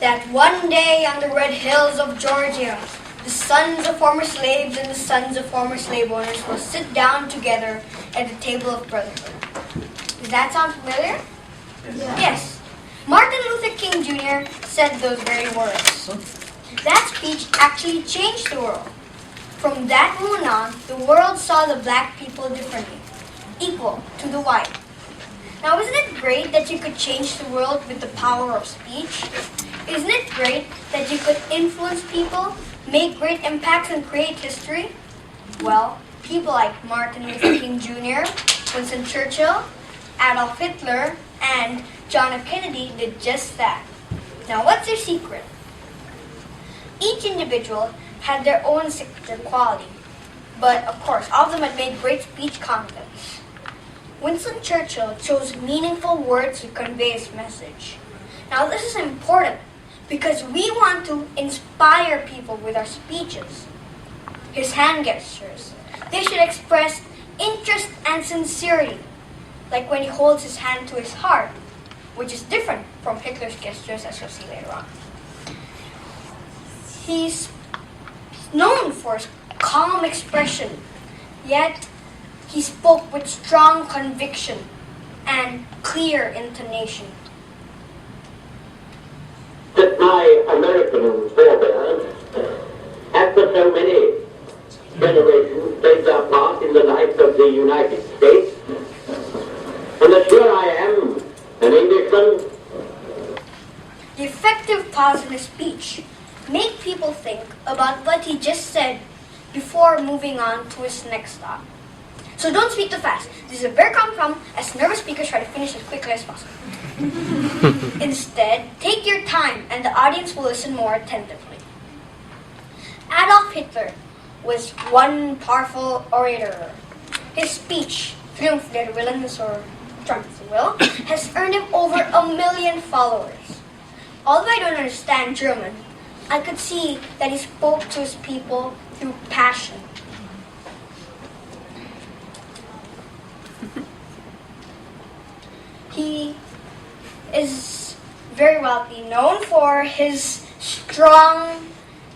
that one day on the red hills of Georgia, the sons of former slaves and the sons of former slave owners will sit down together at the table of brotherhood. Does that sound familiar? Yes. Martin Luther King Jr. said those very words. That speech actually changed the world. From that moment on, the world saw the black people differently, equal to the white. Now, isn't it great that you could change the world with the power of speech? Isn't it great that you could influence people, make great impacts, and create history? Well, people like Martin Luther King Jr., Winston Churchill, Adolf Hitler, and John F. Kennedy did just that. Now, what's their secret? Each individual had their own signature quality, but of course, all of them had made great speech contests. Winston Churchill chose meaningful words to convey his message. Now, this is important because we want to inspire people with our speeches. His hand gestures, they should express interest and sincerity, like when he holds his hand to his heart, which is different from Hitler's gestures, as you'll see later on. He's known for his calm expression, yet he spoke with strong conviction and clear intonation. That my American forebears, after so many generations, played their part in the life of the United States, and that here I am, an Englishman. The effective pause in his speech make people think about what he just said before moving on to his next thought. So don't speak too fast. This is a very common problem as nervous speakers try to finish as quickly as possible. Instead, take your time and the audience will listen more attentively. Adolf Hitler was one powerful orator. His speech, Triumph der Willens, or Triumph of the Will, has earned him over 1 million followers. Although I don't understand German, I could see that he spoke to his people through passion. He is very wealthy, known for his strong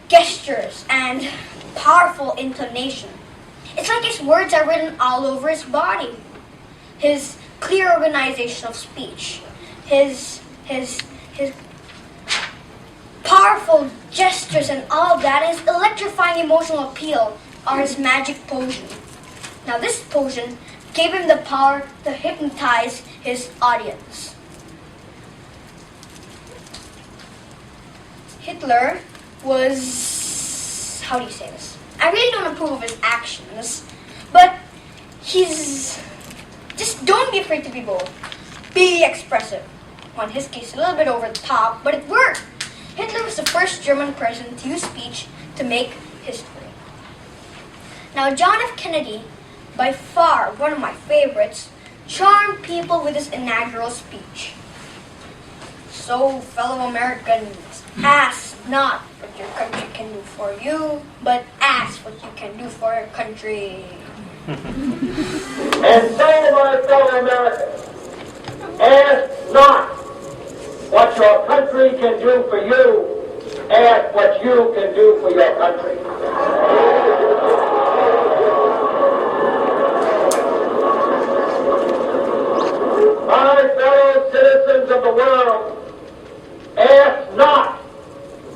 gestures and powerful intonation. It's like his words are written all over his body. His clear organization of speech, his powerful gestures and all of that, his electrifying emotional appeal are his magic potion. Now this potion gave him the power to hypnotize his audience. Hitler was, how do you say this? I really don't approve of his actions, but just don't be afraid to be bold. Be expressive. Well, in his case, a little bit over the top, but it worked. Hitler was the first German president to use speech to make history. Now, John F. Kennedy, by far one of my favorites, charmed people with his inaugural speech. So, fellow Americans, ask not what your country can do for you, but ask what you can do for your country. And so, my fellow Americans, ask not what your country can do for you, ask what you can do for your country. My fellow citizens of the world, ask not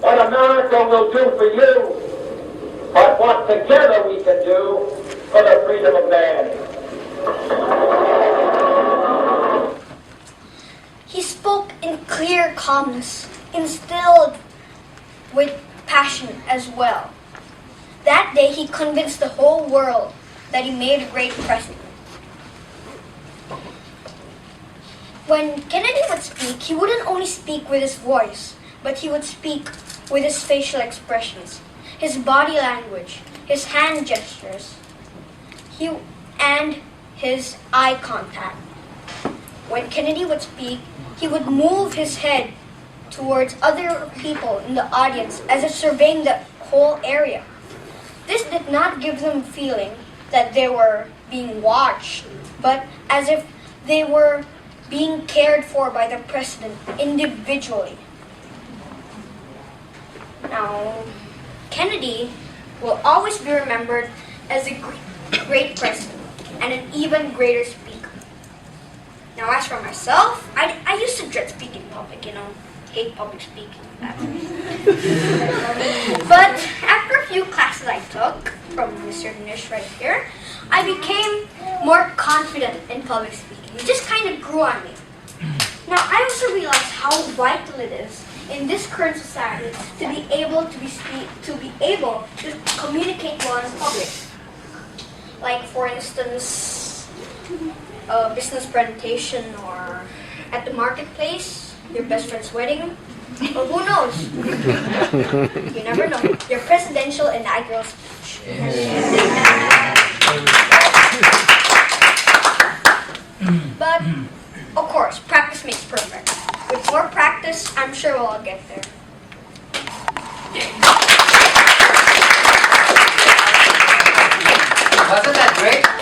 what America will do for you, but what together we can do for the freedom of man. He spoke in clear calmness, instilled with passion as well. That day he convinced the whole world that he made a great president. When Kennedy would speak, he wouldn't only speak with his voice, but he would speak with his facial expressions, his body language, his hand gestures, and his eye contact. When Kennedy would speak, he would move his head towards other people in the audience as if surveying the whole area. This did not give them a feeling that they were being watched, but as if they were being cared for by the president individually. Now, Kennedy will always be remembered as a great president and an even greater speaker. Now, as for myself, I used to dread speaking in public, hate public speaking. But after a few classes I took from Mr. Nish right here, I became more confident in public speaking. It just kind of grew on me. Now, I also realized how vital it is in this current society to be able to communicate well in public. Like, for instance, a business presentation, or at the marketplace, your best friend's wedding, or who knows? You never know. Your presidential inaugural speech. But, of course, practice makes perfect. With more practice, I'm sure we'll all get there. Wasn't that great?